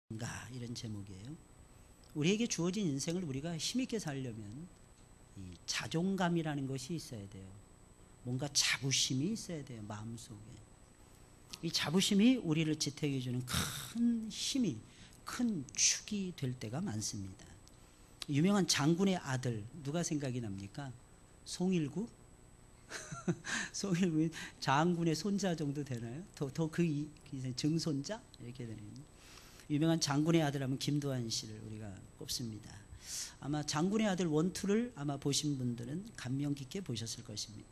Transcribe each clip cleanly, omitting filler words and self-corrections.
이런 제목이에요. 우리에게 주어진 인생을 우리가 힘있게 살려면 이 자존감이라는 것이 있어야 돼요. 뭔가 자부심이 있어야 돼요. 마음속에. 이 자부심이 우리를 지탱해 주는 큰 힘이, 큰 축이 될 때가 많습니다. 유명한 장군의 아들 누가 생각이 납니까? 송일구? 송일구 장군의 손자 정도 되나요? 더 그 증손자? 이렇게 되는 유명한 장군의 아들 하면 김도한 씨를 우리가 꼽습니다. 아마 장군의 아들 1, 2를 아마 보신 분들은 감명 깊게 보셨을 것입니다.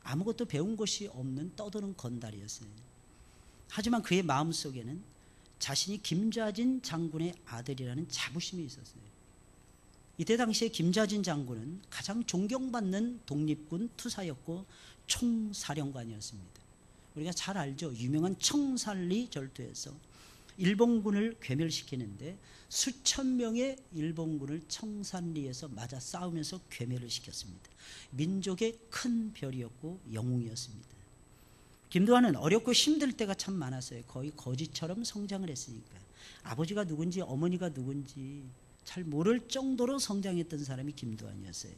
아무것도 배운 것이 없는 떠도는 건달이었어요. 하지만 그의 마음속에는 자신이 김좌진 장군의 아들이라는 자부심이 있었어요. 이때 당시에 김좌진 장군은 가장 존경받는 독립군 투사였고 총사령관이었습니다. 우리가 잘 알죠. 유명한 청산리 절도에서 일본군을 괴멸시키는데 수천 명의 일본군을 청산리에서 맞아 싸우면서 괴멸을 시켰습니다. 민족의 큰 별이었고 영웅이었습니다. 김도한은 어렵고 힘들 때가 참 많았어요. 거의 거지처럼 성장을 했으니까. 아버지가 누군지 어머니가 누군지 잘 모를 정도로 성장했던 사람이 김도한이었어요.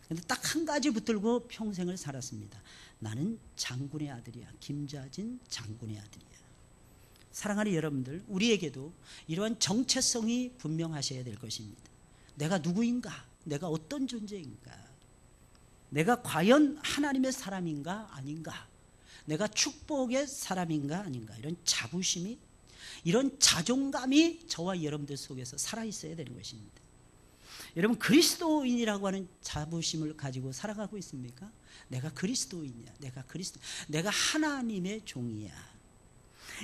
그런데 딱 한 가지 붙들고 평생을 살았습니다. 나는 장군의 아들이야. 김좌진 장군의 아들이야. 사랑하는 여러분들, 우리에게도 이러한 정체성이 분명하셔야 될 것입니다. 내가 누구인가? 내가 어떤 존재인가? 내가 과연 하나님의 사람인가 아닌가? 내가 축복의 사람인가 아닌가? 이런 자부심이, 이런 자존감이 저와 여러분들 속에서 살아있어야 되는 것입니다. 여러분, 그리스도인이라고 하는 자부심을 가지고 살아가고 있습니까? 내가 그리스도인이야. 내가 하나님의 종이야.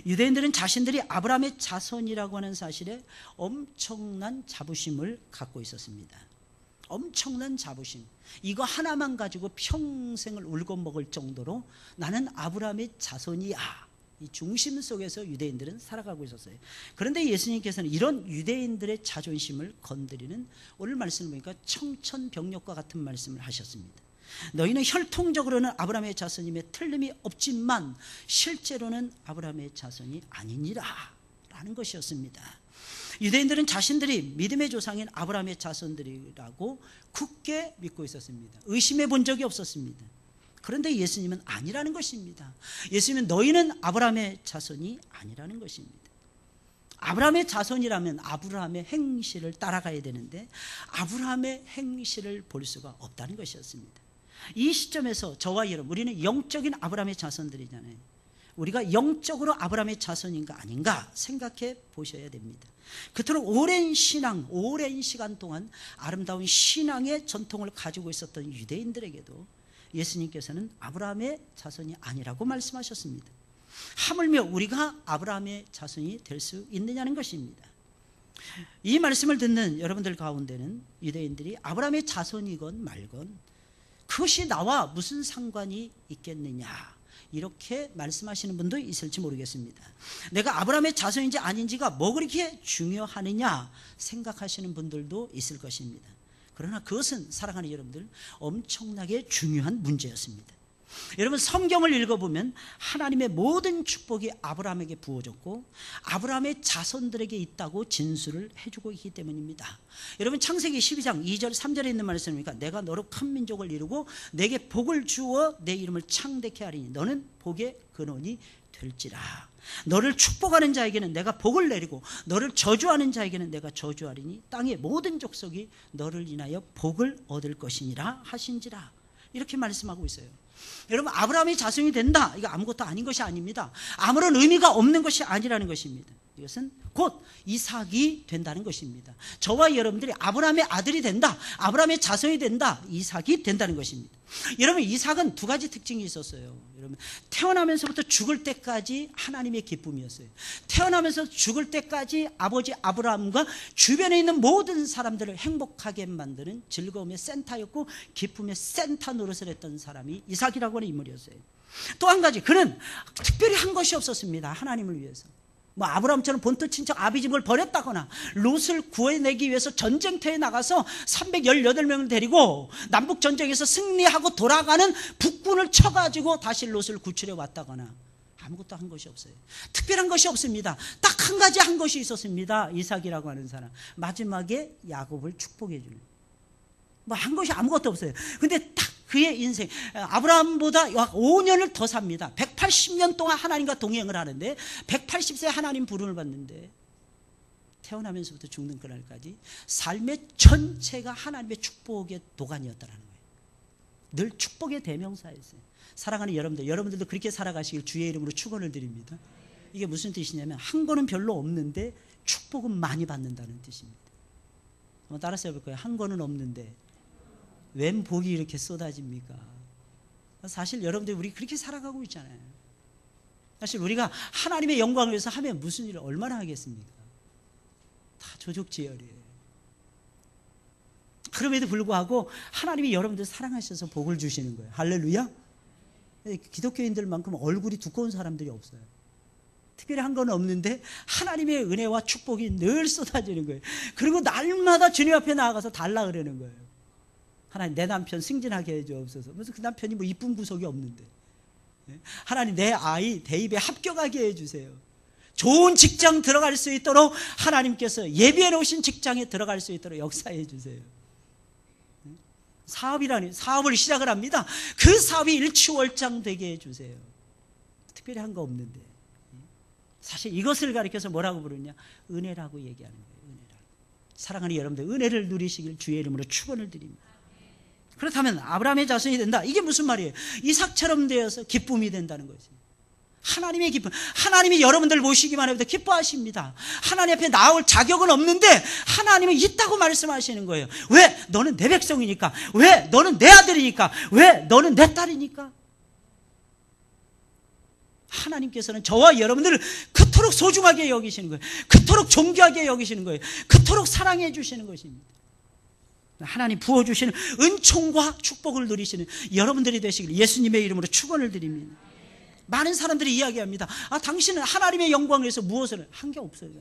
유대인들은 자신들이 아브라함의 자손이라고 하는 사실에 엄청난 자부심을 갖고 있었습니다. 엄청난 자부심. 이거 하나만 가지고 평생을 울고 먹을 정도로 나는 아브라함의 자손이야. 이 중심 속에서 유대인들은 살아가고 있었어요. 그런데 예수님께서는 이런 유대인들의 자존심을 건드리는, 오늘 말씀을 보니까 청천벽력과 같은 말씀을 하셨습니다. 너희는 혈통적으로는 아브라함의 자손임에 틀림이 없지만 실제로는 아브라함의 자손이 아니니라 라는 것이었습니다. 유대인들은 자신들이 믿음의 조상인 아브라함의 자손들이라고 굳게 믿고 있었습니다. 의심해 본 적이 없었습니다. 그런데 예수님은 아니라는 것입니다. 예수님은 너희는 아브라함의 자손이 아니라는 것입니다. 아브라함의 자손이라면 아브라함의 행실을 따라가야 되는데 아브라함의 행실을 볼 수가 없다는 것이었습니다. 이 시점에서 저와 여러분, 우리는 영적인 아브라함의 자손들이잖아요. 우리가 영적으로 아브라함의 자손인가 아닌가 생각해 보셔야 됩니다. 그토록 오랜 신앙, 오랜 시간 동안 아름다운 신앙의 전통을 가지고 있었던 유대인들에게도 예수님께서는 아브라함의 자손이 아니라고 말씀하셨습니다. 하물며 우리가 아브라함의 자손이 될 수 있느냐는 것입니다. 이 말씀을 듣는 여러분들 가운데는 유대인들이 아브라함의 자손이건 말건 그것이 나와 무슨 상관이 있겠느냐, 이렇게 말씀하시는 분도 있을지 모르겠습니다. 내가 아브라함의 자손인지 아닌지가 뭐 그렇게 중요하느냐 생각하시는 분들도 있을 것입니다. 그러나 그것은 사랑하는 여러분들 엄청나게 중요한 문제였습니다. 여러분, 성경을 읽어보면 하나님의 모든 축복이 아브라함에게 부어졌고 아브라함의 자손들에게 있다고 진술을 해주고 있기 때문입니다. 여러분, 창세기 12장 2절 3절에 있는 말씀입니까? 내가 너로 큰 민족을 이루고 내게 복을 주어 내 이름을 창대케 하리니 너는 복의 근원이 될지라. 너를 축복하는 자에게는 내가 복을 내리고 너를 저주하는 자에게는 내가 저주하리니 땅의 모든 족속이 너를 인하여 복을 얻을 것이니라 하신지라. 이렇게 말씀하고 있어요. 여러분, 아브라함이 자손이 된다, 이거 아무것도 아닌 것이 아닙니다. 아무런 의미가 없는 것이 아니라는 것입니다. 이것은 곧 이삭이 된다는 것입니다. 저와 여러분들이 아브라함의 아들이 된다, 아브라함의 자손이 된다, 이삭이 된다는 것입니다. 여러분, 이삭은 두 가지 특징이 있었어요. 여러분, 태어나면서부터 죽을 때까지 하나님의 기쁨이었어요. 태어나면서 죽을 때까지 아버지 아브라함과 주변에 있는 모든 사람들을 행복하게 만드는 즐거움의 센터였고 기쁨의 센터 노릇을 했던 사람이 이삭이라고 하는 인물이었어요. 또 한 가지, 그는 특별히 한 것이 없었습니다. 하나님을 위해서. 뭐 아브라함처럼 본토 친척 아비집을 버렸다거나 롯을 구해내기 위해서 전쟁터에 나가서 318명을 데리고 남북전쟁에서 승리하고 돌아가는 북군을 쳐가지고 다시 롯을 구출해 왔다거나 아무것도 한 것이 없어요. 특별한 것이 없습니다. 딱 한 가지 한 것이 있었습니다. 이삭이라고 하는 사람. 마지막에 야곱을 축복해 주는. 뭐 한 것이 아무것도 없어요. 근데 딱 그의 인생, 아브라함보다 5년을 더 삽니다. 180년 동안 하나님과 동행을 하는데 180세 하나님 부름을 받는데 태어나면서부터 죽는 그날까지 삶의 전체가 하나님의 축복의 도가니였다는 거예요. 늘 축복의 대명사였어요. 사랑하는 여러분들도 그렇게 살아가시길 주의 이름으로 축원을 드립니다. 이게 무슨 뜻이냐면 한 거는 별로 없는데 축복은 많이 받는다는 뜻입니다. 한번 따라서 해볼 거예요. 한 거는 없는데 웬 복이 이렇게 쏟아집니까? 사실 여러분들 우리 그렇게 살아가고 있잖아요. 사실 우리가 하나님의 영광을 위해서 하면 무슨 일을 얼마나 하겠습니까? 다 조족지혈이에요. 그럼에도 불구하고 하나님이 여러분들 사랑하셔서 복을 주시는 거예요. 할렐루야. 기독교인들만큼 얼굴이 두꺼운 사람들이 없어요. 특별히 한 건 없는데 하나님의 은혜와 축복이 늘 쏟아지는 거예요. 그리고 날마다 주님 앞에 나아가서 달라 그러는 거예요. 하나님, 내 남편 승진하게 해주옵소서. 그래서 그 남편이 뭐 이쁜 구석이 없는데, 하나님, 내 아이 대입에 합격하게 해주세요. 좋은 직장 들어갈 수 있도록 하나님께서 예비해 놓으신 직장에 들어갈 수 있도록 역사해 주세요. 사업을 시작을 합니다. 그 사업이 일취월장 되게 해주세요. 특별히 한 거 없는데. 사실 이것을 가리켜서 뭐라고 부르냐? 은혜라고 얘기하는 거예요. 은혜라고. 사랑하는 여러분들, 은혜를 누리시길 주의 이름으로 축원을 드립니다. 그렇다면 아브라함의 자손이 된다. 이게 무슨 말이에요? 이삭처럼 되어서 기쁨이 된다는 거죠. 하나님의 기쁨. 하나님이 여러분들 모시기만 해도 기뻐하십니다. 하나님 앞에 나올 자격은 없는데 하나님은 있다고 말씀하시는 거예요. 왜? 너는 내 백성이니까. 왜? 너는 내 아들이니까. 왜? 너는 내 딸이니까. 하나님께서는 저와 여러분들을 그토록 소중하게 여기시는 거예요. 그토록 존귀하게 여기시는 거예요. 그토록 사랑해 주시는 것입니다. 하나님 부어주시는 은총과 축복을 누리시는 여러분들이 되시길 예수님의 이름으로 축원을 드립니다. 많은 사람들이 이야기합니다. 당신은 하나님의 영광을 위해서 무엇을 한 게 없어요.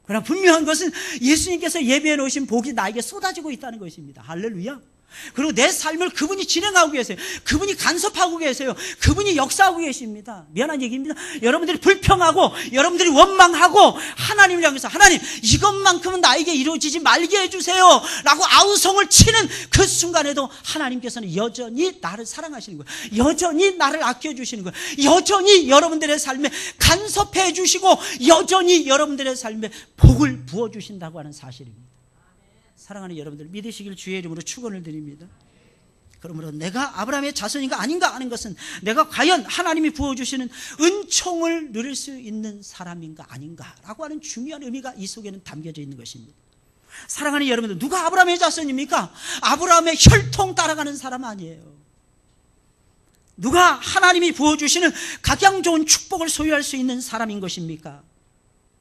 그러나 분명한 것은 예수님께서 예비해 놓으신 복이 나에게 쏟아지고 있다는 것입니다. 할렐루야. 그리고 내 삶을 그분이 진행하고 계세요. 그분이 간섭하고 계세요. 그분이 역사하고 계십니다. 미안한 얘기입니다. 여러분들이 불평하고 여러분들이 원망하고 하나님을 향해서 하나님 이것만큼은 나에게 이루어지지 말게 해주세요 라고 아우성을 치는 그 순간에도 하나님께서는 여전히 나를 사랑하시는 거예요. 여전히 나를 아껴주시는 거예요. 여전히 여러분들의 삶에 간섭해 주시고 여전히 여러분들의 삶에 복을 부어주신다고 하는 사실입니다. 사랑하는 여러분들 믿으시길 주의 이름으로 축원을 드립니다. 그러므로 내가 아브라함의 자손인가 아닌가 하는 것은 내가 과연 하나님이 부어주시는 은총을 누릴 수 있는 사람인가 아닌가라고 하는 중요한 의미가 이 속에는 담겨져 있는 것입니다. 사랑하는 여러분들, 누가 아브라함의 자손입니까? 아브라함의 혈통 따라가는 사람 아니에요. 누가 하나님이 부어주시는 각양 좋은 축복을 소유할 수 있는 사람인 것입니까?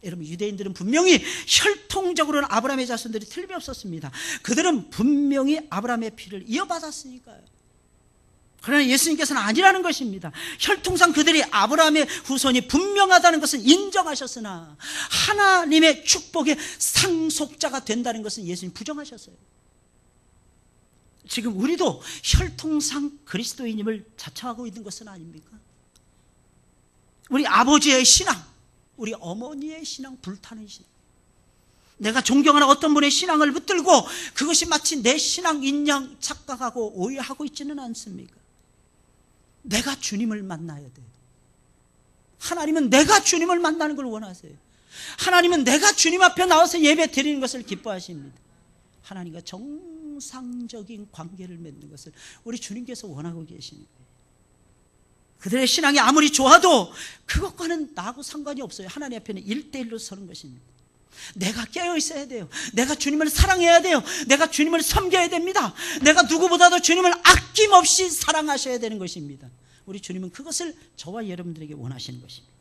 여러분, 유대인들은 분명히 혈통적으로는 아브라함의 자손들이 틀림이 없었습니다. 그들은 분명히 아브라함의 피를 이어받았으니까요. 그러나 예수님께서는 아니라는 것입니다. 혈통상 그들이 아브라함의 후손이 분명하다는 것은 인정하셨으나 하나님의 축복의 상속자가 된다는 것은 예수님 부정하셨어요. 지금 우리도 혈통상 그리스도인임을 자처하고 있는 것은 아닙니까? 우리 아버지의 신앙, 우리 어머니의 신앙, 불타는 신앙, 내가 존경하는 어떤 분의 신앙을 붙들고 그것이 마치 내 신앙인 양 착각하고 오해하고 있지는 않습니까? 내가 주님을 만나야 돼요. 하나님은 내가 주님을 만나는 걸 원하세요. 하나님은 내가 주님 앞에 나와서 예배 드리는 것을 기뻐하십니다. 하나님과 정상적인 관계를 맺는 것을 우리 주님께서 원하고 계시는 거예요. 그들의 신앙이 아무리 좋아도 그것과는 나하고 상관이 없어요. 하나님 앞에는 1대1로 서는 것입니다. 내가 깨어 있어야 돼요. 내가 주님을 사랑해야 돼요. 내가 주님을 섬겨야 됩니다. 내가 누구보다도 주님을 아낌없이 사랑하셔야 되는 것입니다. 우리 주님은 그것을 저와 여러분들에게 원하시는 것입니다.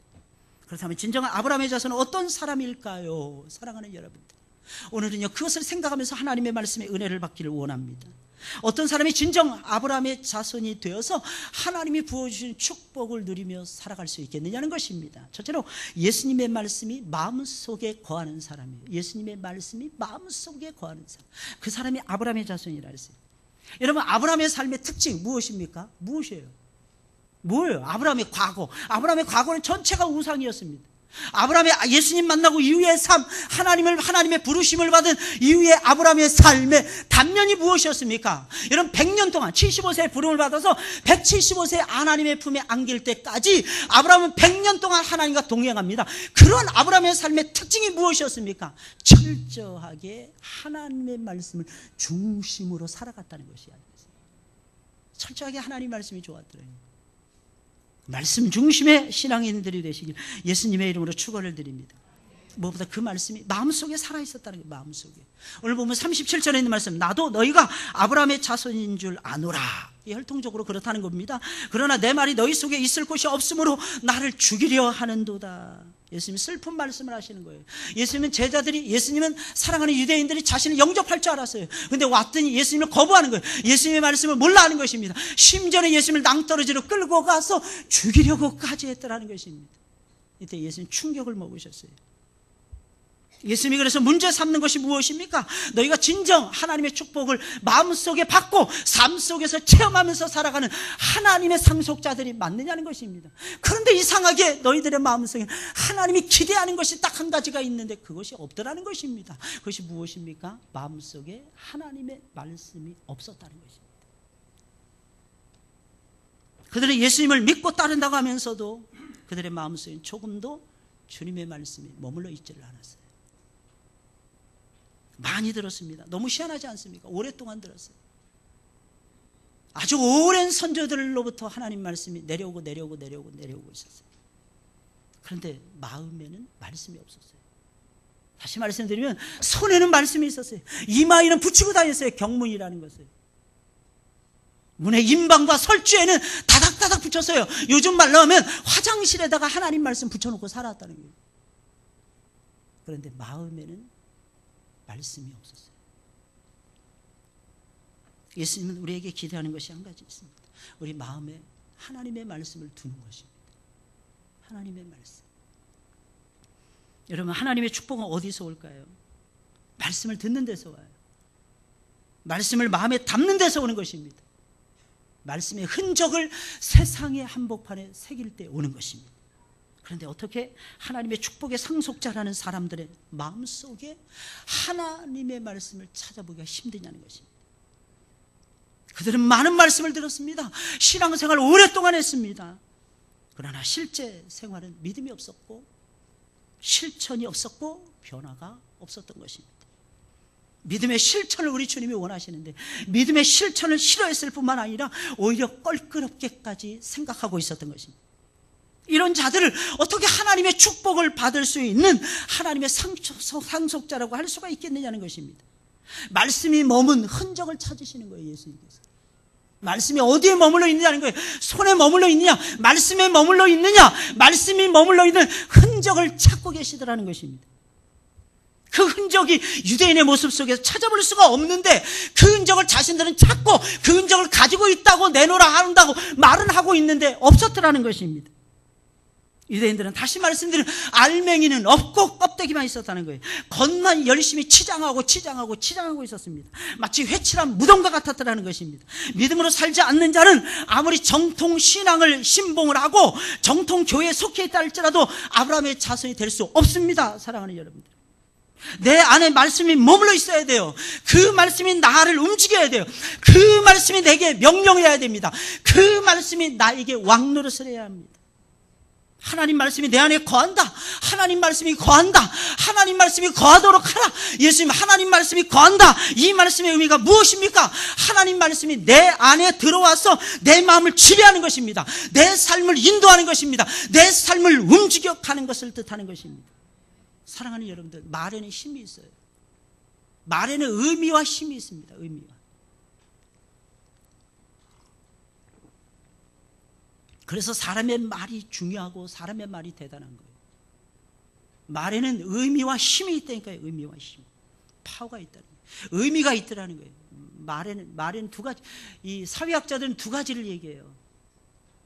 그렇다면 진정한 아브라함의 자손은 어떤 사람일까요? 사랑하는 여러분들, 오늘은요 그것을 생각하면서 하나님의 말씀에 은혜를 받기를 원합니다. 어떤 사람이 진정 아브라함의 자손이 되어서 하나님이 부어주신 축복을 누리며 살아갈 수 있겠느냐는 것입니다. 첫째로 예수님의 말씀이 마음속에 거하는 사람이에요. 예수님의 말씀이 마음속에 거하는 사람, 그 사람이 아브라함의 자손이라 했어요. 여러분, 아브라함의 삶의 특징 무엇입니까? 무엇이에요? 뭐예요? 아브라함의 과거. 아브라함의 과거는 전체가 우상이었습니다. 아브라함의 예수님 만나고 이후의 삶, 하나님의 부르심을 받은 이후의 아브라함의 삶의 단면이 무엇이었습니까? 여러분 100년 동안 75세의 부름을 받아서 175세 하나님의 품에 안길 때까지 아브라함은 100년 동안 하나님과 동행합니다. 그런 아브라함의 삶의 특징이 무엇이었습니까? 철저하게 하나님의 말씀을 중심으로 살아갔다는 것이야. 철저하게 하나님의 말씀이 좋았더래요. 말씀 중심의 신앙인들이 되시길 예수님의 이름으로 축원을 드립니다. 무엇보다 그 말씀이 마음속에 살아있었다는 거예요. 마음속에. 오늘 보면 37절에 있는 말씀, 나도 너희가 아브라함의 자손인 줄 아노라. 혈통적으로 그렇다는 겁니다. 그러나 내 말이 너희 속에 있을 곳이 없으므로 나를 죽이려 하는도다. 예수님이 슬픈 말씀을 하시는 거예요. 예수님은 사랑하는 유대인들이 자신을 영접할 줄 알았어요. 근데 왔더니 예수님을 거부하는 거예요. 예수님의 말씀을 몰라 하는 것입니다. 심지어는 예수님을 낭떠러지로 끌고 가서 죽이려고까지 했더라는 것입니다. 이때 예수님 충격을 먹으셨어요. 예수님이 그래서 문제 삼는 것이 무엇입니까? 너희가 진정 하나님의 축복을 마음속에 받고 삶 속에서 체험하면서 살아가는 하나님의 상속자들이 맞느냐는 것입니다. 그런데 이상하게 너희들의 마음속에 하나님이 기대하는 것이 딱 한 가지가 있는데 그것이 없더라는 것입니다. 그것이 무엇입니까? 마음속에 하나님의 말씀이 없었다는 것입니다. 그들은 예수님을 믿고 따른다고 하면서도 그들의 마음속에 조금도 주님의 말씀이 머물러 있지를 않았어요. 많이 들었습니다. 너무 희한하지 않습니까? 오랫동안 들었어요. 아주 오랜 선조들로부터 하나님 말씀이 내려오고 있었어요. 그런데 마음에는 말씀이 없었어요. 다시 말씀드리면 손에는 말씀이 있었어요. 이마에는 붙이고 다녔어요. 경문이라는 것을. 문의 임방과 설주에는 다닥다닥 붙였어요. 요즘 말로 하면 화장실에다가 하나님 말씀 붙여놓고 살았다는 거예요. 그런데 마음에는 말씀이 없었어요. 예수님은 우리에게 기대하는 것이 한 가지 있습니다. 우리 마음에 하나님의 말씀을 두는 것입니다. 하나님의 말씀. 여러분, 하나님의 축복은 어디서 올까요? 말씀을 듣는 데서 와요. 말씀을 마음에 담는 데서 오는 것입니다. 말씀의 흔적을 세상의 한복판에 새길 때 오는 것입니다. 그런데 어떻게 하나님의 축복의 상속자라는 사람들의 마음속에 하나님의 말씀을 찾아보기가 힘드냐는 것입니다. 그들은 많은 말씀을 들었습니다. 신앙생활을 오랫동안 했습니다. 그러나 실제 생활은 믿음이 없었고 실천이 없었고 변화가 없었던 것입니다. 믿음의 실천을 우리 주님이 원하시는데 믿음의 실천을 싫어했을 뿐만 아니라 오히려 껄끄럽게까지 생각하고 있었던 것입니다. 이런 자들을 어떻게 하나님의 축복을 받을 수 있는 하나님의 상속자라고 할 수가 있겠느냐는 것입니다. 말씀이 머문 흔적을 찾으시는 거예요. 예수님께서. 말씀이 어디에 머물러 있느냐는 거예요. 손에 머물러 있느냐, 말씀에 머물러 있느냐, 말씀이 머물러 있는 흔적을 찾고 계시더라는 것입니다. 그 흔적이 유대인의 모습 속에서 찾아볼 수가 없는데 그 흔적을 자신들은 찾고 그 흔적을 가지고 있다고 내놓으라 한다고 말은 하고 있는데 없었더라는 것입니다. 유대인들은 다시 말씀드리면 알맹이는 없고 껍데기만 있었다는 거예요. 겉만 열심히 치장하고 있었습니다. 마치 회칠한 무덤과 같았다는 것입니다. 믿음으로 살지 않는 자는 아무리 정통 신앙을 신봉을 하고 정통 교회에 속해 있다 할지라도 아브라함의 자손이 될 수 없습니다. 사랑하는 여러분들, 내 안에 말씀이 머물러 있어야 돼요. 그 말씀이 나를 움직여야 돼요. 그 말씀이 내게 명령해야 됩니다. 그 말씀이 나에게 왕노릇을 해야 합니다. 하나님 말씀이 내 안에 거한다. 하나님 말씀이 거한다. 하나님 말씀이 거하도록 하라. 예수님, 하나님 말씀이 거한다. 이 말씀의 의미가 무엇입니까? 하나님 말씀이 내 안에 들어와서 내 마음을 지배하는 것입니다. 내 삶을 인도하는 것입니다. 내 삶을 움직여가는 것을 뜻하는 것입니다. 사랑하는 여러분들, 말에는 힘이 있어요. 말에는 의미와 힘이 있습니다. 의미와. 그래서 사람의 말이 중요하고 사람의 말이 대단한 거예요. 말에는 의미와 힘이 있다니까요. 의미와 힘, 파워가 있다는 거예요. 의미가 있더라는 거예요. 말에는 두 가지, 이 사회학자들은 두 가지를 얘기해요.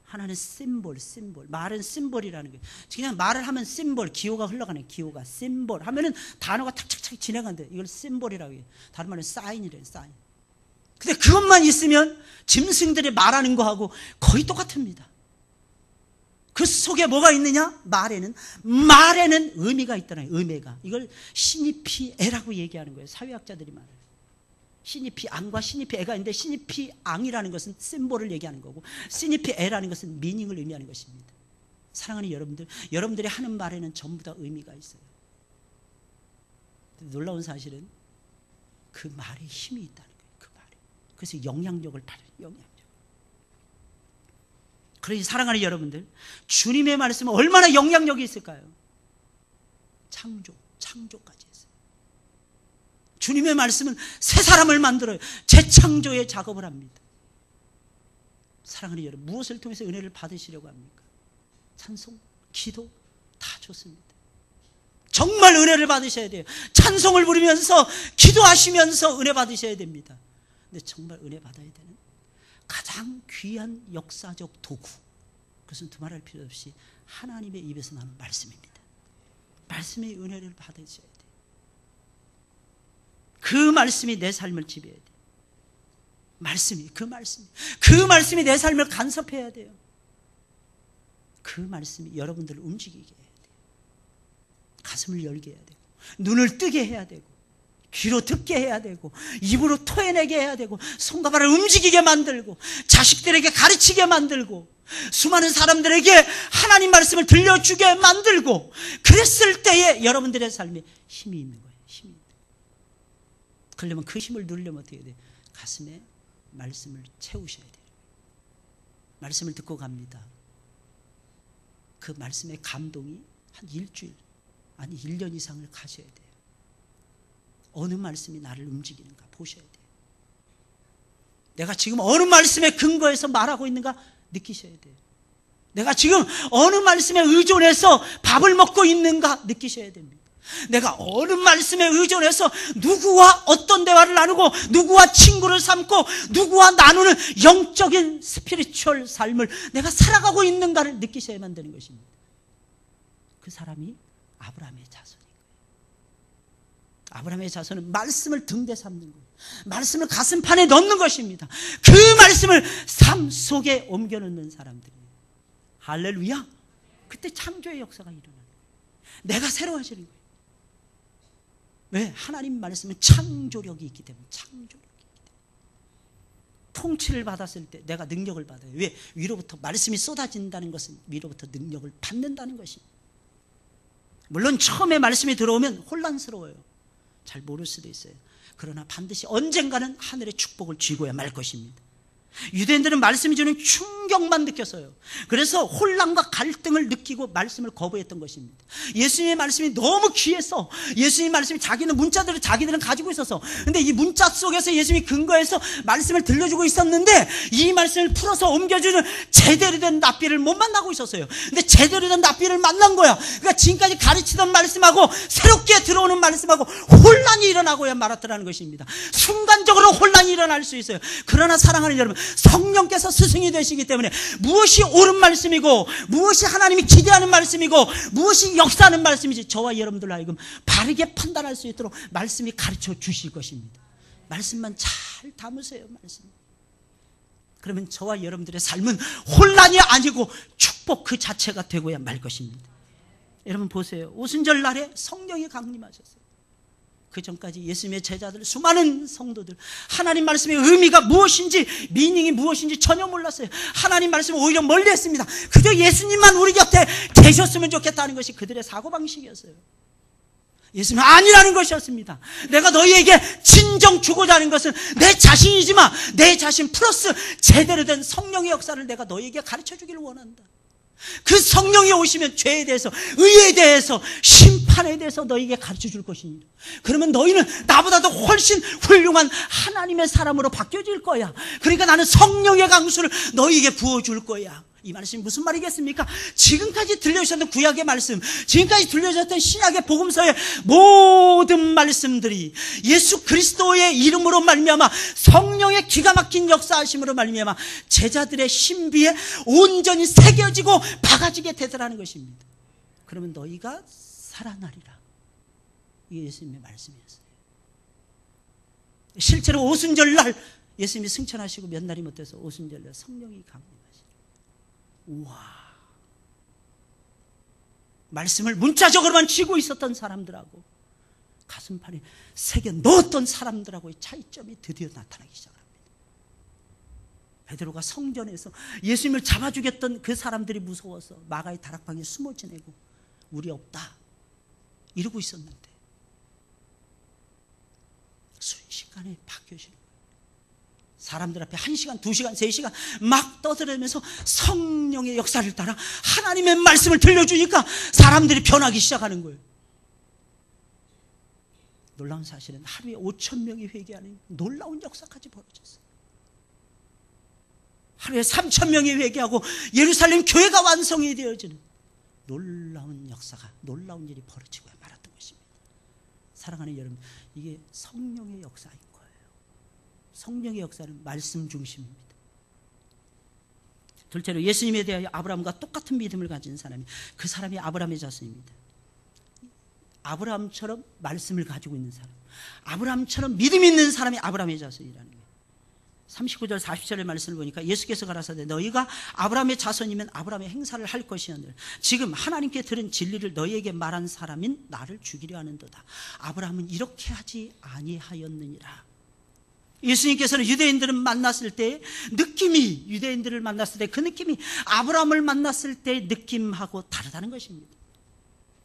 하나는 심볼. 말은 심볼이라는 거예요. 그냥 말을 하면 심볼, 기호가 흘러가는 기호가 심볼 하면은 단어가 탁탁탁 진행한대. 이걸 심볼이라고 해요. 다른 말은 사인이래요. 사인. 근데 그것만 있으면 짐승들이 말하는 거하고 거의 똑같습니다. 그 속에 뭐가 있느냐? 말에는 의미가 있더라. 의미가. 이걸 시니피 애라고 얘기하는 거예요. 사회학자들이 말해요. 시니피 앙과 시니피 애가 있는데, 시니피 앙이라는 것은 심볼을 얘기하는 거고, 시니피 애라는 것은 미닝을 의미하는 것입니다. 사랑하는 여러분들, 여러분들이 하는 말에는 전부 다 의미가 있어요. 놀라운 사실은 그 말에 힘이 있다는 거예요. 그 말에. 그래서 영향력을 발휘해요. 영향력. 그러니 사랑하는 여러분들, 주님의 말씀은 얼마나 영향력이 있을까요? 창조까지 했어요. 주님의 말씀은 새 사람을 만들어요. 재창조의 작업을 합니다. 사랑하는 여러분, 무엇을 통해서 은혜를 받으시려고 합니까? 찬송, 기도 다 좋습니다. 정말 은혜를 받으셔야 돼요. 찬송을 부르면서 기도하시면서 은혜 받으셔야 됩니다. 근데 정말 은혜 받아야 되는 가장 귀한 역사적 도구, 그것은 두말할 필요 없이 하나님의 입에서 나는 말씀입니다. 말씀의 은혜를 받으셔야 돼요. 그 말씀이 내 삶을 지배해야 돼요. 그 말씀이 내 삶을 간섭해야 돼요. 그 말씀이 여러분들을 움직이게 해야 돼요. 가슴을 열게 해야 되고, 눈을 뜨게 해야 되고, 귀로 듣게 해야 되고, 입으로 토해내게 해야 되고, 손과 발을 움직이게 만들고, 자식들에게 가르치게 만들고, 수많은 사람들에게 하나님 말씀을 들려주게 만들고, 그랬을 때에 여러분들의 삶에 힘이 있는 거예요. 힘이 있는 거예요. 그러려면 그 힘을 누리려면 어떻게 해야 돼요? 가슴에 말씀을 채우셔야 돼요. 말씀을 듣고 갑니다. 그 말씀의 감동이 한 일주일, 아니 1년 이상을 가셔야 돼요. 어느 말씀이 나를 움직이는가 보셔야 돼요. 내가 지금 어느 말씀에 근거해서 말하고 있는가 느끼셔야 돼요. 내가 지금 어느 말씀에 의존해서 밥을 먹고 있는가 느끼셔야 됩니다. 내가 어느 말씀에 의존해서 누구와 어떤 대화를 나누고, 누구와 친구를 삼고, 누구와 나누는 영적인 스피리추얼 삶을 내가 살아가고 있는가를 느끼셔야만 되는 것입니다. 그 사람이 아브라함의 자손인 거예요. 아브라함의 자손은 말씀을 등대 삼는 거예요. 말씀을 가슴판에 넣는 것입니다. 그 말씀을 삶 속에 옮겨 넣는 사람들이에요. 할렐루야. 그때 창조의 역사가 일어나는 거예요. 내가 새로워지는 거예요. 왜? 하나님 말씀은 창조력이 있기 때문에. 통치를 받았을 때 내가 능력을 받아요. 왜? 위로부터 말씀이 쏟아진다는 것은 위로부터 능력을 받는다는 것입니다. 물론 처음에 말씀이 들어오면 혼란스러워요. 잘 모를 수도 있어요. 그러나 반드시 언젠가는 하늘의 축복을 쥐고야 말 것입니다. 유대인들은 말씀이 주는 충격만 느꼈어요. 그래서 혼란과 갈등을 느끼고 말씀을 거부했던 것입니다. 예수님의 말씀이 너무 귀해서, 예수님의 말씀이 자기는 문자들을 자기들은 가지고 있어서, 근데 이 문자 속에서 예수님이 근거해서 말씀을 들려주고 있었는데, 이 말씀을 풀어서 옮겨주는 제대로 된 납비를 못 만나고 있었어요. 근데 제대로 된 납비를 만난 거야. 그러니까 지금까지 가르치던 말씀하고 새롭게 들어오는 말씀하고 혼란이 일어나고야 말았더라는 것입니다. 순간적으로 혼란이 일어날 수 있어요. 그러나 사랑하는 여러분, 성령께서 스승이 되시기 때문에 무엇이 옳은 말씀이고, 무엇이 하나님이 기대하는 말씀이고, 무엇이 역사하는 말씀이지, 저와 여러분들로 하여금 바르게 판단할 수 있도록 말씀이 가르쳐 주실 것입니다. 말씀만 잘 담으세요. 말씀. 그러면 저와 여러분들의 삶은 혼란이 아니고 축복 그 자체가 되고야 말 것입니다. 여러분 보세요. 오순절 날에 성령이 강림하셨어요. 그 전까지 예수님의 제자들, 수많은 성도들, 하나님 말씀의 의미가 무엇인지, 미닝이 무엇인지 전혀 몰랐어요. 하나님 말씀을 오히려 멀리했습니다. 그저 예수님만 우리 곁에 계셨으면 좋겠다는 것이 그들의 사고방식이었어요. 예수님은 아니라는 것이었습니다. 내가 너희에게 진정 주고자 하는 것은 내 자신이지만 내 자신 플러스 제대로 된 성령의 역사를 내가 너희에게 가르쳐 주기를 원한다. 그 성령이 오시면 죄에 대해서, 의에 대해서, 심판에 대해서 너희에게 가르쳐 줄 것입니다. 그러면 너희는 나보다도 훨씬 훌륭한 하나님의 사람으로 바뀌어질 거야. 그러니까 나는 성령의 강수를 너희에게 부어줄 거야. 이 말씀이 무슨 말이겠습니까? 지금까지 들려주셨던 구약의 말씀, 지금까지 들려주셨던 신약의 복음서의 모든 말씀들이 예수 그리스도의 이름으로 말미암아, 성령의 기가 막힌 역사하심으로 말미암아 제자들의 신비에 온전히 새겨지고 박아지게 되더라는 것입니다. 그러면 너희가 살아나리라. 이게 예수님의 말씀이었어요. 실제로 오순절날 예수님이 승천하시고 몇 날이 못 돼서 오순절날 성령이 강림하시고, 우와, 말씀을 문자적으로만 쥐고 있었던 사람들하고 가슴판에 새겨 넣었던 사람들하고의 차이점이 드디어 나타나기 시작합니다. 베드로가 성전에서 예수님을 잡아주겠던 그 사람들이 무서워서 마가의 다락방에 숨어 지내고 우리 없다 이러고 있었는데 순식간에 바뀌어지는 거예요. 사람들 앞에 1시간, 2시간, 3시간 막 떠들면서 성령의 역사를 따라 하나님의 말씀을 들려주니까 사람들이 변하기 시작하는 거예요. 놀라운 사실은 하루에 5,000명이 회개하는 놀라운 역사까지 벌어졌어요. 하루에 3,000명이 회개하고 예루살렘 교회가 완성이 되어지는 놀라운 역사가, 놀라운 일이 벌어지고 말았던 것입니다. 사랑하는 여러분, 이게 성령의 역사인 거예요. 성령의 역사는 말씀 중심입니다. 둘째로 예수님에 대하여 아브라함과 똑같은 믿음을 가진 사람이, 그 사람이 아브라함의 자손입니다. 아브라함처럼 말씀을 가지고 있는 사람, 아브라함처럼 믿음 있는 사람이 아브라함의 자손이라는 거예요. 39절 40절의 말씀을 보니까 예수께서 가라사대 너희가 아브라함의 자손이면 아브라함의 행사를 할 것이오늘 지금 하나님께 들은 진리를 너희에게 말한 사람인 나를 죽이려 하는도다. 아브라함은 이렇게 하지 아니하였느니라. 예수님께서는 유대인들을 만났을 때 느낌이, 유대인들을 만났을 때 그 느낌이 아브라함을 만났을 때의 느낌하고 다르다는 것입니다.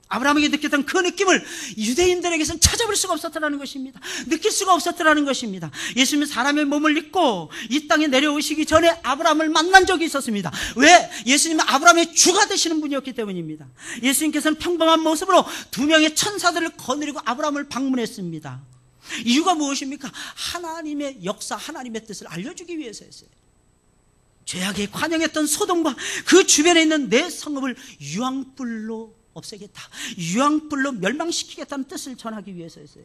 아브라함에게 느꼈던 그 느낌을 유대인들에게서는 찾아볼 수가 없었다는 것입니다. 느낄 수가 없었다는 것입니다. 예수님은 사람의 몸을 입고 이 땅에 내려오시기 전에 아브라함을 만난 적이 있었습니다. 왜? 예수님은 아브라함의 주가 되시는 분이었기 때문입니다. 예수님께서는 평범한 모습으로 2명의 천사들을 거느리고 아브라함을 방문했습니다. 이유가 무엇입니까? 하나님의 역사, 하나님의 뜻을 알려주기 위해서였어요. 죄악에 관영했던 소돔과 그 주변에 있는 내 성읍을 유황불로 없애겠다, 유황불로 멸망시키겠다는 뜻을 전하기 위해서였어요.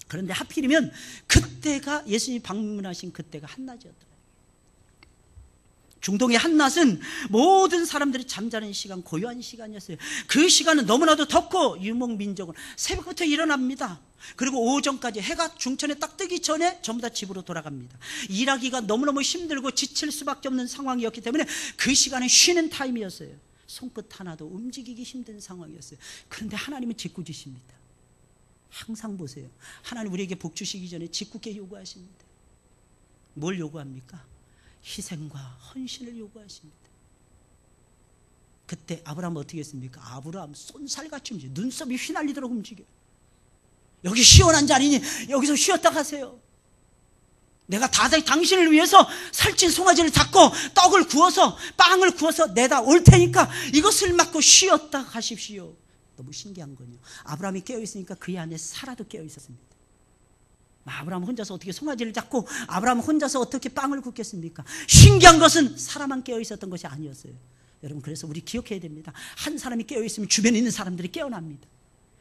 그런데 하필이면 그때가, 예수님이 방문하신 그때가 한낮이었더라고요. 중동의 한낮은 모든 사람들이 잠자는 시간, 고요한 시간이었어요. 그 시간은 너무나도 덥고 유목민족은 새벽부터 일어납니다. 그리고 오전까지 해가 중천에 딱 뜨기 전에 전부 다 집으로 돌아갑니다. 일하기가 너무너무 힘들고 지칠 수밖에 없는 상황이었기 때문에 그 시간은 쉬는 타임이었어요. 손끝 하나도 움직이기 힘든 상황이었어요. 그런데 하나님은 짓궂으십니다. 항상 보세요. 하나님 우리에게 복 주시기 전에 짓궂게 요구하십니다. 뭘 요구합니까? 희생과 헌신을 요구하십니다. 그때 아브라함은 어떻게 했습니까? 아브라함 쏜살같이 움직여요. 눈썹이 휘날리도록 움직여요. 여기 시원한 자리니 여기서 쉬었다 가세요. 내가 당신을 위해서 살찐 송아지를 잡고 떡을 구워서, 빵을 구워서 내다 올 테니까 이것을 맞고 쉬었다 가십시오. 너무 신기한 건요, 아브라함이 깨어있으니까 그의 아내 사라도 깨어있었습니다. 아브라함 혼자서 어떻게 송아지를 잡고 아브라함 혼자서 어떻게 빵을 굽겠습니까? 신기한 것은 사람만 깨어있었던 것이 아니었어요. 여러분, 그래서 우리 기억해야 됩니다. 한 사람이 깨어있으면 주변에 있는 사람들이 깨어납니다.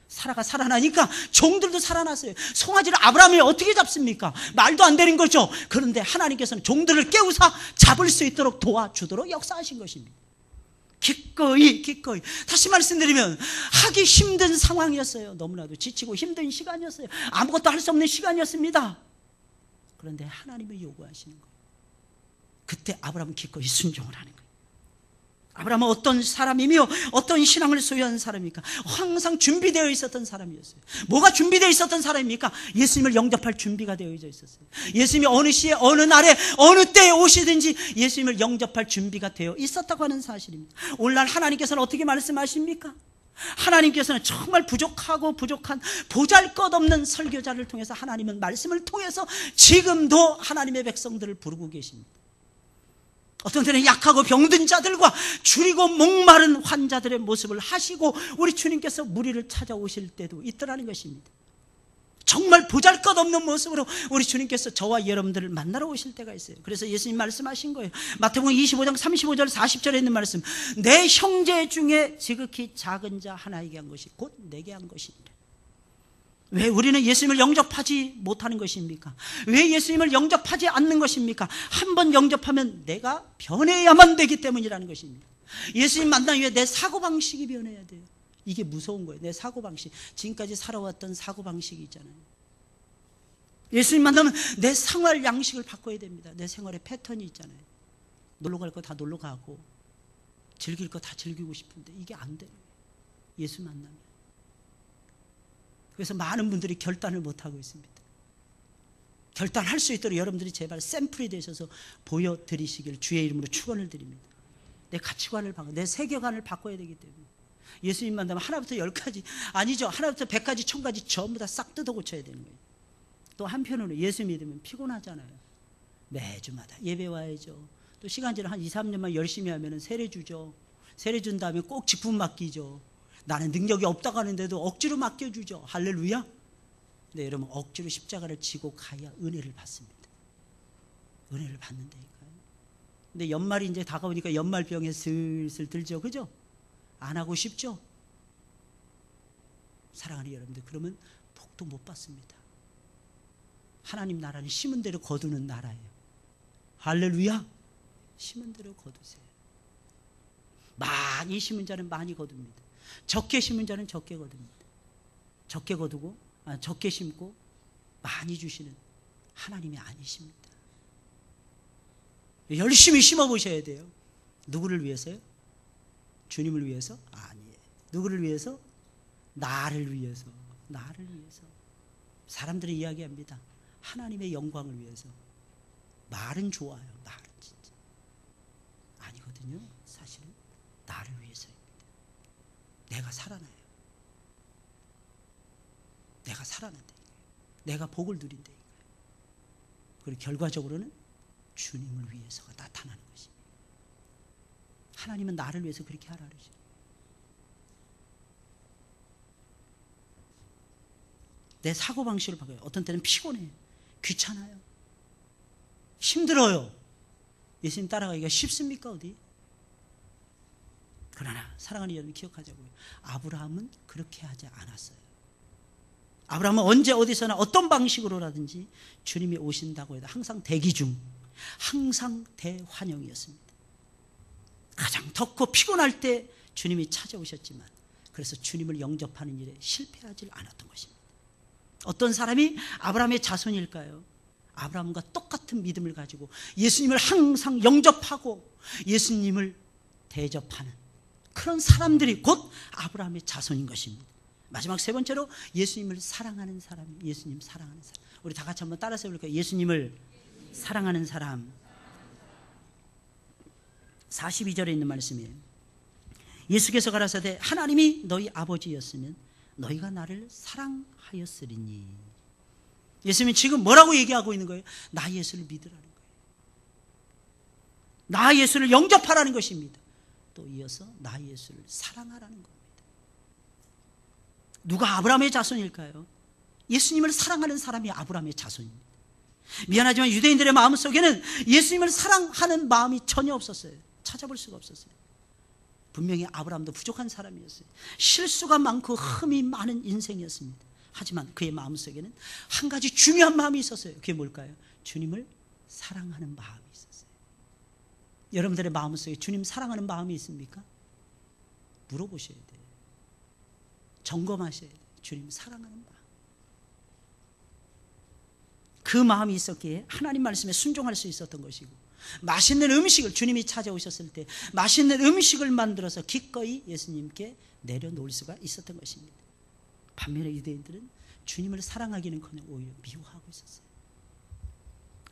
사라가 살아나니까 종들도 살아났어요. 송아지를 아브라함이 어떻게 잡습니까? 말도 안 되는 거죠. 그런데 하나님께서는 종들을 깨우사 잡을 수 있도록 도와주도록 역사하신 것입니다. 기꺼이 다시 말씀드리면 하기 힘든 상황이었어요. 너무나도 지치고 힘든 시간이었어요. 아무것도 할 수 없는 시간이었습니다. 그런데 하나님이 요구하시는 거예요. 그때 아브라함은 기꺼이 순종을 하는 거예요. 아브라함은 어떤 사람이며 어떤 신앙을 소유한 사람입니까? 항상 준비되어 있었던 사람이었어요. 뭐가 준비되어 있었던 사람입니까? 예수님을 영접할 준비가 되어 있었어요. 예수님이 어느 시에, 어느 날에, 어느 때에 오시든지 예수님을 영접할 준비가 되어 있었다고 하는 사실입니다. 오늘날 하나님께서는 어떻게 말씀하십니까? 하나님께서는 정말 부족한 보잘것없는 설교자를 통해서, 하나님은 말씀을 통해서 지금도 하나님의 백성들을 부르고 계십니다. 어떤 때는 약하고 병든 자들과 줄이고 목마른 환자들의 모습을 하시고 우리 주님께서 무리를 찾아오실 때도 있더라는 것입니다. 정말 보잘것없는 모습으로 우리 주님께서 저와 여러분들을 만나러 오실 때가 있어요. 그래서 예수님 말씀하신 거예요. 마태복음 25장 35절 40절에 있는 말씀, 내 형제 중에 지극히 작은 자 하나에게 한 것이 곧 내게 한 것이니라. 왜 우리는 예수님을 영접하지 못하는 것입니까? 왜 예수님을 영접하지 않는 것입니까? 한 번 영접하면 내가 변해야만 되기 때문이라는 것입니다. 예수님 만난 이후에 내 사고방식이 변해야 돼요. 이게 무서운 거예요. 내 사고방식, 지금까지 살아왔던 사고방식이 있잖아요. 예수님 만나면 내 생활 양식을 바꿔야 됩니다. 내 생활의 패턴이 있잖아요. 놀러 갈 거 다 놀러 가고, 즐길 거 다 즐기고 싶은데 이게 안 돼요. 예수 만나면. 그래서 많은 분들이 결단을 못하고 있습니다. 결단할 수 있도록 여러분들이 제발 샘플이 되셔서 보여드리시길 주의 이름으로 축원을 드립니다. 내 가치관을 바꿔, 내 세계관을 바꿔야 되기 때문에. 예수님 만나면 하나부터 10가지, 아니죠, 하나부터 100가지 1000가지 전부 다 싹 뜯어 고쳐야 되는 거예요. 또 한편으로 예수 믿으면 피곤하잖아요. 매주마다 예배 와야죠. 또 시간제를 한 2, 3년만 열심히 하면 세례 주죠. 세례 준 다음에 꼭 직분 맡기죠. 나는 능력이 없다고 하는데도 억지로 맡겨주죠. 할렐루야. 네, 여러분, 억지로 십자가를 지고 가야 은혜를 받습니다. 은혜를 받는다니까요. 근데 연말이 이제 다가오니까 연말병에 슬슬 들죠. 그죠? 안 하고 싶죠? 사랑하는 여러분들, 그러면 복도 못 받습니다. 하나님 나라는 심은 대로 거두는 나라예요. 할렐루야. 심은 대로 거두세요. 많이 심은 자는 많이 거둡니다. 적게 심은 자는 적게 거둡니다. 적게 거두고, 적게 심고 많이 주시는 하나님이 아니십니다. 열심히 심어 보셔야 돼요. 누구를 위해서요? 주님을 위해서? 아니에요. 누구를 위해서? 나를 위해서. 나를 위해서. 사람들이 이야기합니다. 하나님의 영광을 위해서. 말은 좋아요. 말은 진짜 아니거든요. 사실은 나를 위해서입니다. 내가 살아나요. 내가 살아난다. 내가 복을 누린다. 그리고 결과적으로는 주님을 위해서가 나타나는 것입니다. 하나님은 나를 위해서 그렇게 하라 그러죠. 내 사고방식을 바꿔요. 어떤 때는 피곤해요. 귀찮아요. 힘들어요. 예수님 따라가기가 쉽습니까? 어디? 그러나 사랑하는 여러분 기억하자고요. 아브라함은 그렇게 하지 않았어요. 아브라함은 언제 어디서나 어떤 방식으로라든지 주님이 오신다고 해도 항상 대기 중, 항상 대환영이었습니다. 가장 덥고 피곤할 때 주님이 찾아오셨지만 그래서 주님을 영접하는 일에 실패하지 않았던 것입니다. 어떤 사람이 아브라함의 자손일까요? 아브라함과 똑같은 믿음을 가지고 예수님을 항상 영접하고 예수님을 대접하는 그런 사람들이 곧 아브라함의 자손인 것입니다. 마지막 세 번째로 예수님을 사랑하는 사람이 예수님 사랑하는 사람. 우리 다 같이 한번 따라서 해볼까요? 예수님을 사랑하는 사람. 42절에 있는 말씀이에요. 예수께서 가라사대 하나님이 너희 아버지였으면 너희가 나를 사랑하였으리니. 예수님이 지금 뭐라고 얘기하고 있는 거예요? 나 예수를 믿으라는 거예요. 나 예수를 영접하라는 것입니다. 또 이어서 나 예수를 사랑하라는 겁니다. 누가 아브라함의 자손일까요? 예수님을 사랑하는 사람이 아브라함의 자손입니다. 미안하지만 유대인들의 마음속에는 예수님을 사랑하는 마음이 전혀 없었어요. 찾아볼 수가 없었어요. 분명히 아브라함도 부족한 사람이었어요. 실수가 많고 흠이 많은 인생이었습니다. 하지만 그의 마음속에는 한 가지 중요한 마음이 있었어요. 그게 뭘까요? 주님을 사랑하는 마음이 있었어요. 여러분들의 마음속에 주님 사랑하는 마음이 있습니까? 물어보셔야 돼요. 점검하셔야 돼요. 주님 사랑하는 마음. 그 마음이 있었기에 하나님 말씀에 순종할 수 있었던 것이고, 맛있는 음식을 주님이 찾아오셨을 때 맛있는 음식을 만들어서 기꺼이 예수님께 내려놓을 수가 있었던 것입니다. 반면에 유대인들은 주님을 사랑하기는커녕 오히려 미워하고 있었어요.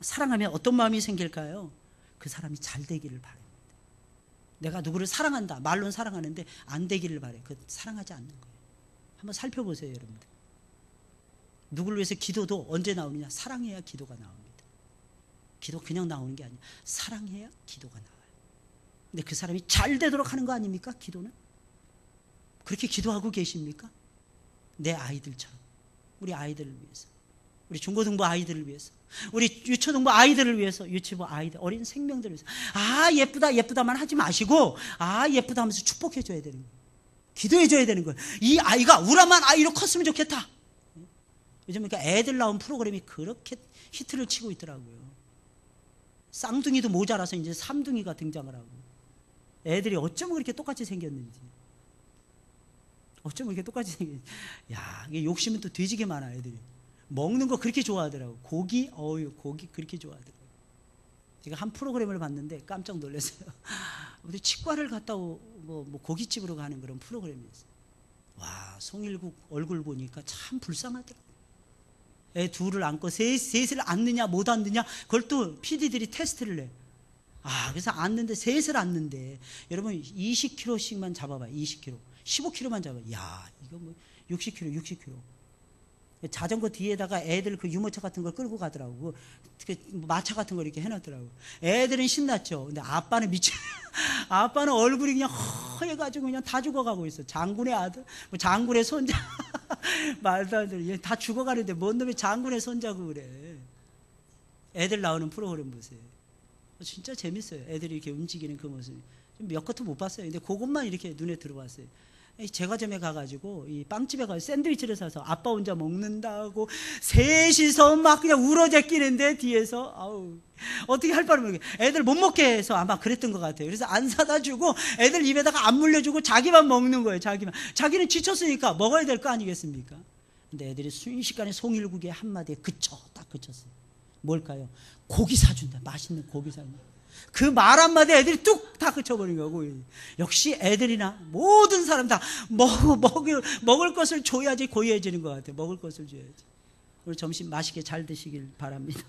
사랑하면 어떤 마음이 생길까요? 그 사람이 잘 되기를 바랍니다. 내가 누구를 사랑한다, 말로는 사랑하는데 안 되기를 바래. 그 사랑하지 않는 거예요. 한번 살펴보세요, 여러분들. 누구를 위해서 기도도 언제 나오느냐? 사랑해야 기도가 나옵니다. 기도 그냥 나오는 게 아니에요. 사랑해야 기도가 나와요. 근데 그 사람이 잘 되도록 하는 거 아닙니까? 기도는? 그렇게 기도하고 계십니까? 내 아이들처럼, 우리 아이들을 위해서, 우리 중고등부 아이들을 위해서, 우리 유초등부 아이들을 위해서, 유치부 아이들, 어린 생명들을 위해서. 아 예쁘다 예쁘다만 하지 마시고 아 예쁘다 하면서 축복해 줘야 되는 거예요. 기도해 줘야 되는 거예요. 이 아이가 우람한 아이로 컸으면 좋겠다. 요즘 그러니까 애들 나온 프로그램이 그렇게 히트를 치고 있더라고요. 쌍둥이도 모자라서 이제 삼둥이가 등장을 하고, 애들이 어쩌면 그렇게 똑같이 생겼는지, 어쩌면 이렇게 똑같이 생겼는지. 야, 이게 욕심은 또 뒤지게 많아. 애들이 먹는 거 그렇게 좋아하더라고. 고기, 고기 그렇게 좋아하더라고. 제가 한 프로그램을 봤는데 깜짝 놀랐어요. 우리 치과를 갔다 뭐 고깃집으로 가는 그런 프로그램이었어요. 와, 송일국 얼굴 보니까 참 불쌍하더라고요. 애 둘을 안고 셋을 안느냐 못 안느냐 그걸 또 PD들이 테스트를 해. 그래서 안는데 셋을 안는데 여러분 20kg씩만 잡아봐요. 20kg 15kg만 잡아요. 야, 이거 뭐 60kg 자전거 뒤에다가 애들 그 유모차 같은 걸 끌고 가더라고. 그 마차 같은 걸 이렇게 해놨더라고. 애들은 신났죠. 근데 아빠는 아빠는 얼굴이 그냥 허해가지고 그냥 다 죽어가고 있어. 장군의 아들, 뭐 장군의 손자. 말도 안 돼. 다 죽어가는데 뭔 놈이 장군의 손자고 그래. 애들 나오는 프로그램 보세요. 진짜 재밌어요. 애들이 이렇게 움직이는 그 모습이. 몇 것도 못 봤어요. 근데 그것만 이렇게 눈에 들어왔어요. 제과점에 가가지고 이 빵집에 가서 샌드위치를 사서 아빠 혼자 먹는다고 셋이서 막 그냥 울어제끼는데 뒤에서 어떻게 할 바를 모르겠어요. 애들 못 먹게 해서 아마 그랬던 것 같아요. 그래서 안 사다 주고 애들 입에다가 안 물려주고 자기만 먹는 거예요. 자기는 지쳤으니까 먹어야 될 거 아니겠습니까? 근데 애들이 순식간에 송일국의 한마디에 딱 그쳤어요. 뭘까요? 고기 사준다. 맛있는 고기 사준다. 그 말 한마디 애들이 뚝 다 그쳐버린 거고. 역시 애들이나 모든 사람 다 먹을 것을 줘야지 고유해지는 것 같아요. 먹을 것을 줘야지. 오늘 점심 맛있게 잘 드시길 바랍니다.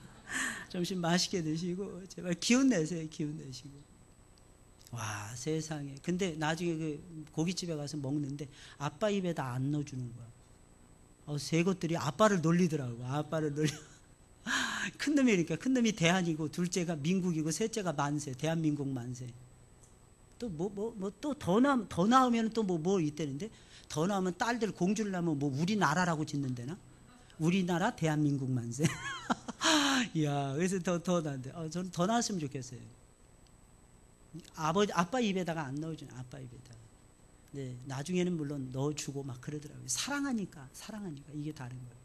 점심 맛있게 드시고 제발 기운 내세요. 기운 내시고. 와, 세상에. 근데 나중에 그 고깃집에 가서 먹는데 아빠 입에다 안 넣어주는 거야. 새 것들이 아빠를 놀리더라고. 아빠를 놀려. 큰 놈이니까 큰 놈이 대한이고 둘째가 민국이고 셋째가 만세. 대한민국 만세. 또 또 더 나오면 또 뭐 있다는데 더 나오면 딸들 공주를 낳으면 뭐 우리나라라고 짓는데나 우리나라 대한민국 만세. 이야, 그래서 더 나은데 저는 더 나왔으면 좋겠어요. 아빠 입에다가 안 넣어주는 아빠 입에다가. 네, 나중에는 물론 넣어주고 막 그러더라고요. 사랑하니까 이게 다른 거예요.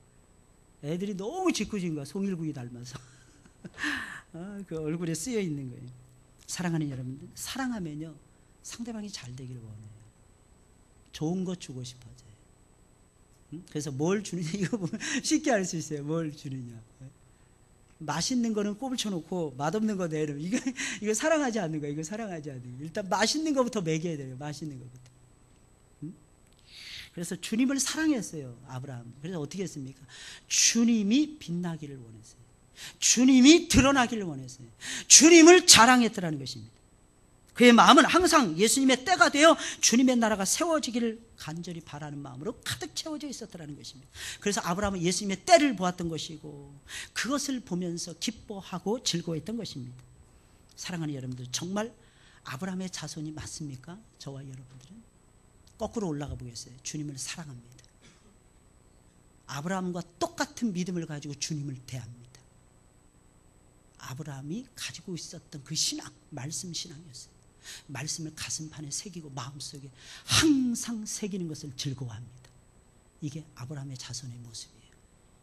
애들이 너무 짓궂은 거야. 송일국이 닮아서. 그 얼굴에 쓰여 있는 거예요. 사랑하는 여러분들, 사랑하면요 상대방이 잘 되기를 원해요. 좋은 거 주고 싶어져요. 그래서 뭘 주느냐 이거 보면 쉽게 알 수 있어요. 뭘 주느냐. 맛있는 거는 꼽을 놓고 맛없는 거 내려. 이거 사랑하지 않는 거야. 이거 사랑하지 않는 거. 일단 맛있는 거부터 먹여야 돼요. 맛있는 거부터. 그래서 주님을 사랑했어요. 아브라함. 그래서 어떻게 했습니까? 주님이 빛나기를 원했어요. 주님이 드러나기를 원했어요. 주님을 자랑했더라는 것입니다. 그의 마음은 항상 예수님의 때가 되어 주님의 나라가 세워지기를 간절히 바라는 마음으로 가득 채워져 있었더라는 것입니다. 그래서 아브라함은 예수님의 때를 보았던 것이고 그것을 보면서 기뻐하고 즐거워했던 것입니다. 사랑하는 여러분들, 정말 아브라함의 자손이 맞습니까? 저와 여러분들은 거꾸로 올라가 보겠어요. 주님을 사랑합니다. 아브라함과 똑같은 믿음을 가지고 주님을 대합니다. 아브라함이 가지고 있었던 그 신앙, 말씀 신앙이었어요. 말씀을 가슴판에 새기고 마음속에 항상 새기는 것을 즐거워합니다. 이게 아브라함의 자손의 모습이에요.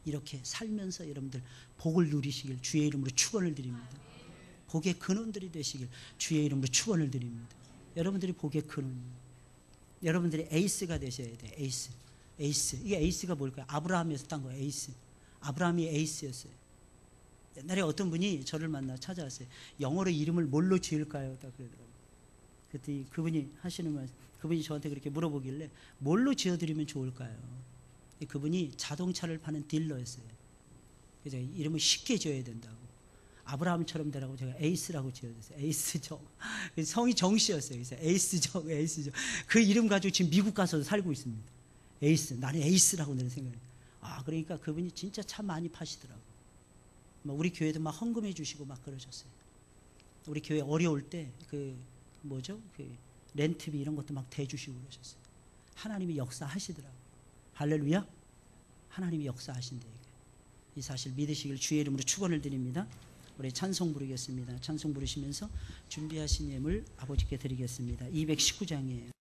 이렇게 살면서 여러분들 복을 누리시길 주의 이름으로 축원을 드립니다. 복의 근원들이 되시길 주의 이름으로 축원을 드립니다. 여러분들이 복의 근원입니다. 여러분들이 에이스가 되셔야 돼요. 에이스. 이게 에이스가 뭘까요? 아브라함에서 딴 거예요. 에이스. 아브라함이 에이스였어요. 옛날에 어떤 분이 저를 만나 찾아왔어요. 영어로 이름을 뭘로 지을까요? 딱 그러더라고요. 그랬더니 그분이 하시는 말, 그분이 저한테 그렇게 물어보길래 뭘로 지어드리면 좋을까요? 그분이 자동차를 파는 딜러였어요. 그래서 이름을 쉽게 지어야 된다고. 아브라함처럼 되라고 제가 에이스라고 지어줬어요. 에이스정. 성이 정씨였어요. 그래서 에이스정. 그 이름 가지고 지금 미국 가서도 살고 있습니다. 에이스. 나는 에이스라고 늘 생각해요. 그러니까 그분이 진짜 차 많이 파시더라고요. 우리 교회도 막 헌금해 주시고 막 그러셨어요. 우리 교회 어려울 때 그 렌트비 이런 것도 막 대주시고 그러셨어요. 하나님이 역사하시더라고요. 할렐루야. 하나님이 역사하신대. 이 사실 믿으시길 주의 이름으로 축원을 드립니다. 우리 찬송 부르겠습니다. 찬송 부르시면서 준비하신 예물 아버지께 드리겠습니다. 219장이에요.